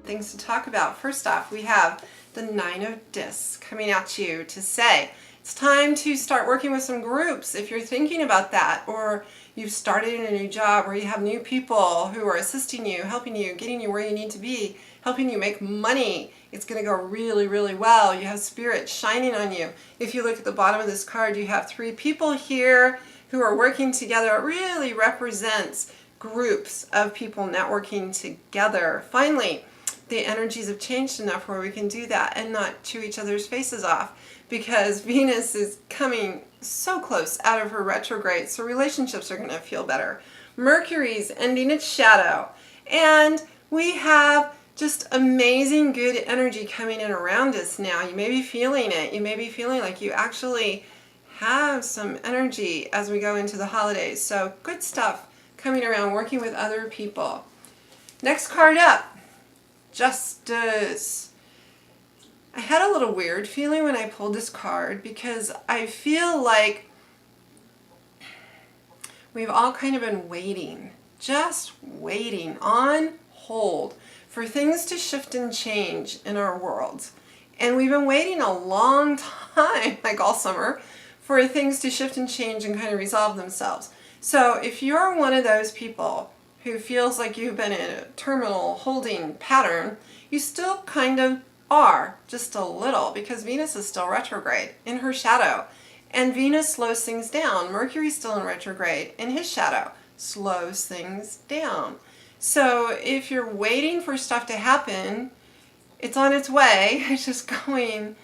things to talk about. First off, we have the Nine of Discs coming at you to say it's time to start working with some groups if you're thinking about that, or you've started in a new job where you have new people who are assisting you, helping you, getting you where you need to be, helping you make money. It's going to go really, really well. You have spirit shining on you. If you look at the bottom of this card, you have 3 people here who are working together. It really represents groups of people networking together. Finally, the energies have changed enough where we can do that and not chew each other's faces off, because Venus is coming so close out of her retrograde, so relationships are going to feel better. Mercury's ending its shadow, and we have just amazing good energy coming in around us now. You may be feeling it. You may be feeling like you actually have some energy as we go into the holidays. So good stuff coming around, working with other people. Next card up, Justice. I had a little weird feeling when I pulled this card, because I feel like we've all kind of been waiting, just waiting on hold for things to shift and change in our world. And we've been waiting a long time, like all summer, for things to shift and change and kind of resolve themselves. So if you're one of those people who feels like you've been in a terminal holding pattern, you still kind of are, just a little, because Venus is still retrograde in her shadow. And Venus slows things down. Mercury's still in retrograde in his shadow, slows things down. So if you're waiting for stuff to happen, it's on its way. It's just going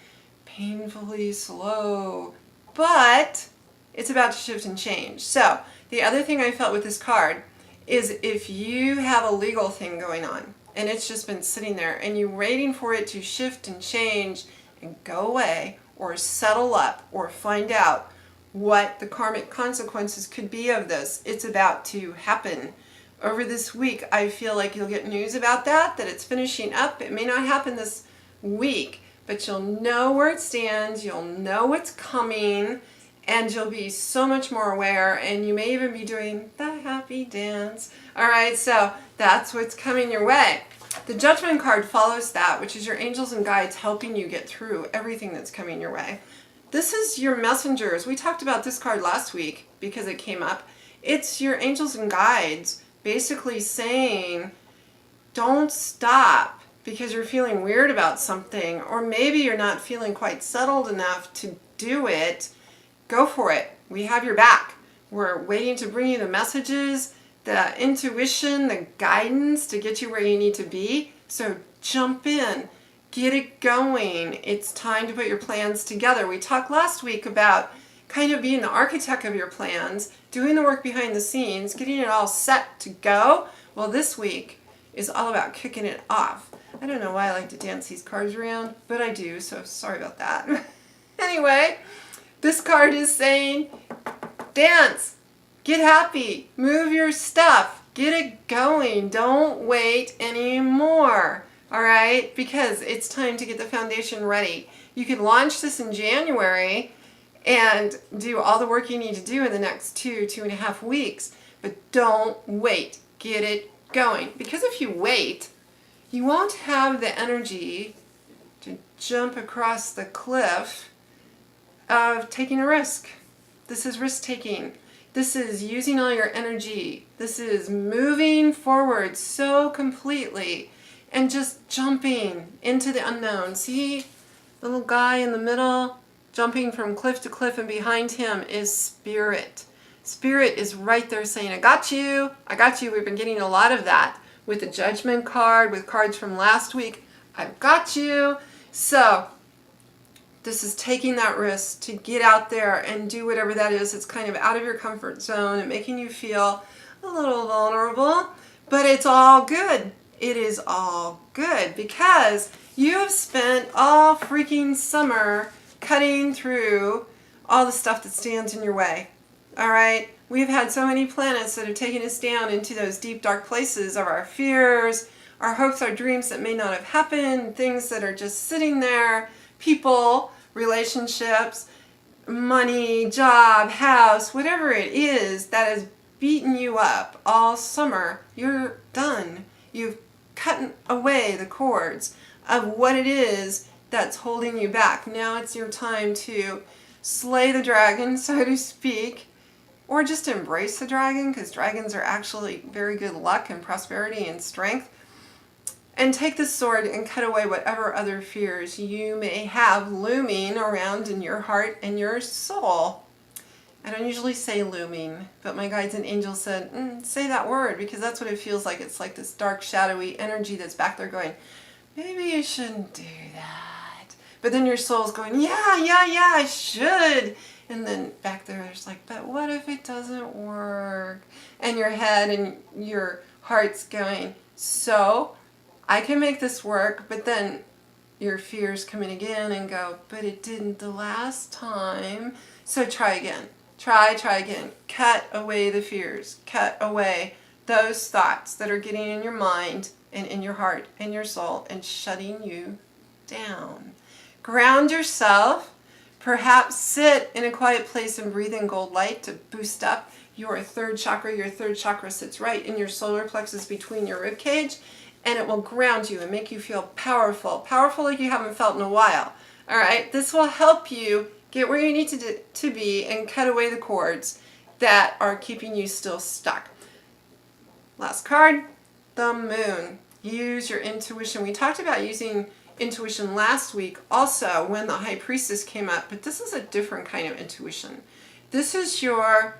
painfully slow, but it's about to shift and change. So the other thing I felt with this card is if you have a legal thing going on and it's just been sitting there and you're waiting for it to shift and change and go away, or settle up, or find out what the karmic consequences could be of this, it's about to happen. Over this week, I feel like you'll get news about that it's finishing up. It may not happen this week, but you'll know where it stands, you'll know what's coming, and you'll be so much more aware, and you may even be doing the happy dance. All right, so that's what's coming your way. The Judgment card follows that, which is your angels and guides helping you get through everything that's coming your way. This is your messengers. We talked about this card last week because it came up. It's your angels and guides basically saying, don't stop because you're feeling weird about something, or maybe you're not feeling quite settled enough to do it. Go for it. We have your back. We're waiting to bring you the messages, the intuition, the guidance to get you where you need to be. So jump in, get it going. It's time to put your plans together. We talked last week about kind of being the architect of your plans, doing the work behind the scenes, getting it all set to go. Well, this week is all about kicking it off. I don't know why I like to dance these cards around, but I do, so sorry about that. Anyway, this card is saying, dance, get happy, move your stuff, get it going. Don't wait anymore, all right? Because it's time to get the foundation ready. You can launch this in January and do all the work you need to do in the next 2.5 weeks, but don't wait. Get it going. Because if you wait, you won't have the energy to jump across the cliff of taking a risk. This is risk-taking. This is using all your energy. This is moving forward so completely and just jumping into the unknown. See, little guy in the middle, jumping from cliff to cliff, and behind him is Spirit. Spirit is right there saying, I got you, I got you. We've been getting a lot of that with the Judgment card, with cards from last week. I've got you. So this is taking that risk to get out there and do whatever that is. It's kind of out of your comfort zone and making you feel a little vulnerable, but it's all good. It is all good because you have spent all freaking summer cutting through all the stuff that stands in your way. All right? We've had so many planets that have taken us down into those deep, dark places of our fears, our hopes, our dreams that may not have happened, things that are just sitting there, people, relationships, money, job, house, whatever it is that has beaten you up all summer. You're done. You've cutting away the cords of what it is that's holding you back. Now it's your time to slay the dragon, so to speak, or just embrace the dragon, because dragons are actually very good luck and prosperity and strength. And take the sword and cut away whatever other fears you may have looming around in your heart and your soul. I don't usually say looming, but my guides and angels said, say that word, because that's what it feels like. It's like this dark, shadowy energy that's back there going, maybe you shouldn't do that. But then your soul's going, yeah, I should. And then back there, it's like, but what if it doesn't work? And your head and your heart's going, so I can make this work, but then your fears come in again and go, but it didn't the last time. So try again. Try again. Cut away the fears. Cut away those thoughts that are getting in your mind and in your heart and your soul and shutting you down. Ground yourself. Perhaps sit in a quiet place and breathe in gold light to boost up your third chakra. Your third chakra sits right in your solar plexus between your rib cage, and it will ground you and make you feel powerful like you haven't felt in a while. All right, this will help you get where you need to be and cut away the cords that are keeping you still stuck. Last card, the moon. Use your intuition. We talked about using intuition last week also when the high priestess came up, but this is a different kind of intuition. This is your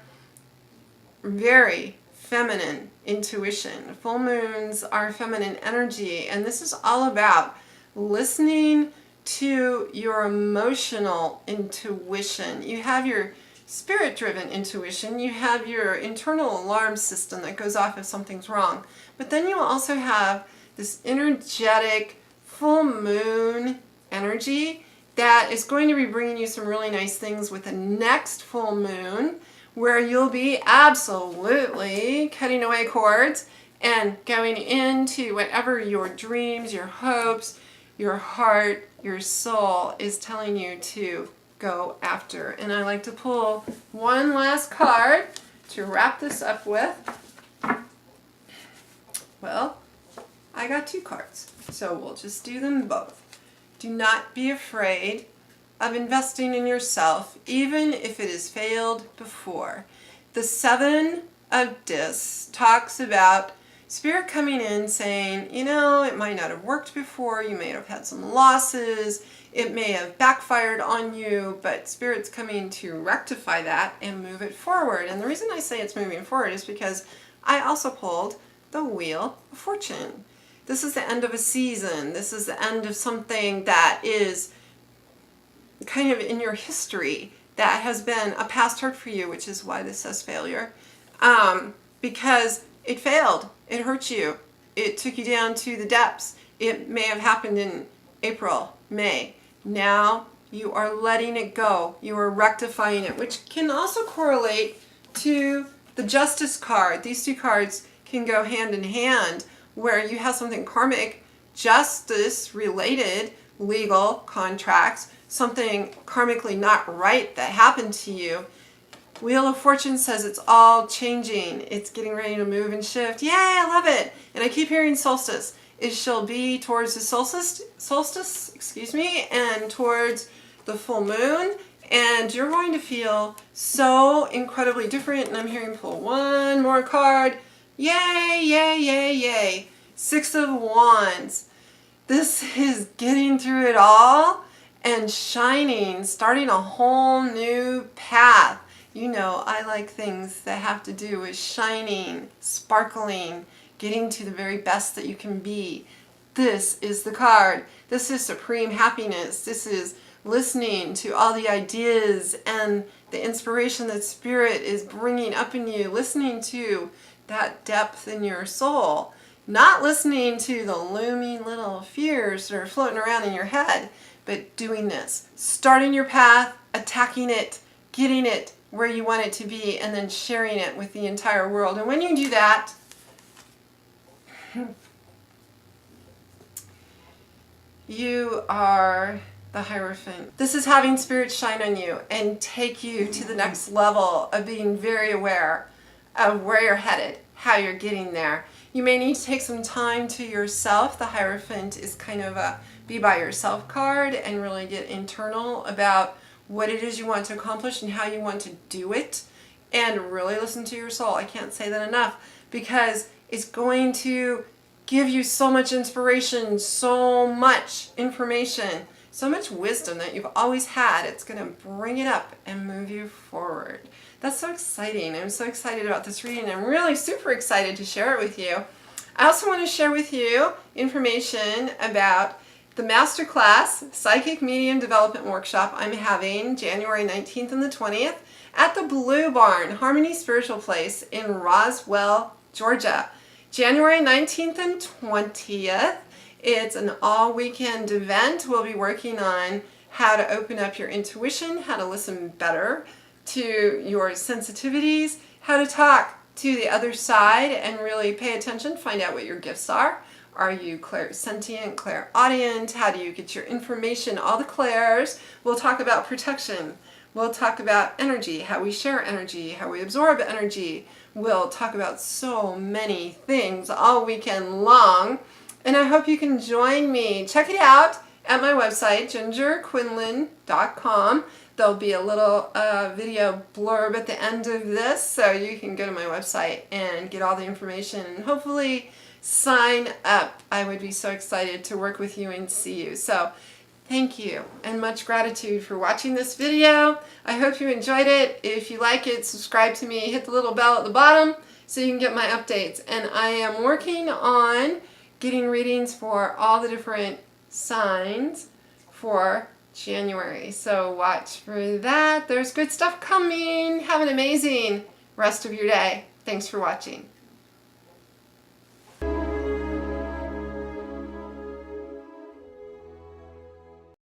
very feminine intuition. Full moons are feminine energy, and this is all about listening to your emotional intuition. You have your spirit-driven intuition, you have your internal alarm system that goes off if something's wrong, but then you also have this energetic full moon energy that is going to be bringing you some really nice things with the next full moon, where you'll be absolutely cutting away cords and going into whatever your dreams, your hopes, your heart, your soul is telling you to go after. And I like to pull one last card to wrap this up with. Well, I got two cards, so we'll just do them both. Do not be afraid of investing in yourself, even if it has failed before. The Seven of Discs talks about Spirit coming in saying, you know, it might not have worked before, you may have had some losses, it may have backfired on you, but Spirit's coming to rectify that and move it forward. And the reason I say it's moving forward is because I also pulled the Wheel of Fortune. This is the end of a season. This is the end of something that is kind of in your history that has been a past hurt for you, which is why this says failure. Because it failed. It hurt you. It took you down to the depths. It may have happened in April, May. Now you are letting it go. You are rectifying it, which can also correlate to the Justice card. These two cards can go hand in hand, where you have something karmic, justice related, legal contracts, something karmically not right that happened to you. Wheel of Fortune says it's all changing. It's getting ready to move and shift. Yay, I love it. And I keep hearing solstice. It shall be towards the solstice, and towards the full moon. And you're going to feel so incredibly different. And I'm hearing pull one more card. Yay, yay, yay, yay. Six of Wands. This is getting through it all and shining, starting a whole new path. You know, I like things that have to do with shining, sparkling, getting to the very best that you can be. This is the card. This is supreme happiness. This is listening to all the ideas and the inspiration that Spirit is bringing up in you, listening to that depth in your soul, not listening to the looming little fears that are floating around in your head, but doing this, starting your path, attacking it, getting it where you want it to be, and then sharing it with the entire world. And when you do that, you are the Hierophant. This is having Spirit shine on you and take you to the next level of being very aware of where you're headed, how you're getting there. You may need to take some time to yourself. The Hierophant is kind of a be by yourself card and really get internal about what it is you want to accomplish and how you want to do it, and really listen to your soul. I can't say that enough, because it's going to give you so much inspiration, so much information, so much wisdom that you've always had. It's going to bring it up and move you forward. That's so exciting. I'm so excited about this reading. I'm really super excited to share it with you. I also want to share with you information about the Masterclass Psychic Medium Development Workshop I'm having January 19th and the 20th at the Blue Barn, Harmony Spiritual Place in Roswell, Georgia. January 19th and 20th. It's an all-weekend event. We'll be working on how to open up your intuition, how to listen better to your sensitivities, how to talk to the other side and really pay attention, find out what your gifts are. Are you clairsentient, clairaudient? How do you get your information? All the clairs. We'll talk about protection. We'll talk about energy, how we share energy, how we absorb energy. We'll talk about so many things all weekend long. And I hope you can join me. Check it out at my website, gingerquinlan.com. There'll be a little video blurb at the end of this, so you can go to my website and get all the information and hopefully sign up. I would be so excited to work with you and see you. So thank you and much gratitude for watching this video. I hope you enjoyed it. If you like it, subscribe to me, hit the little bell at the bottom so you can get my updates. And I am working on getting readings for all the different signs for January. So watch for that. There's good stuff coming. Have an amazing rest of your day. Thanks for watching.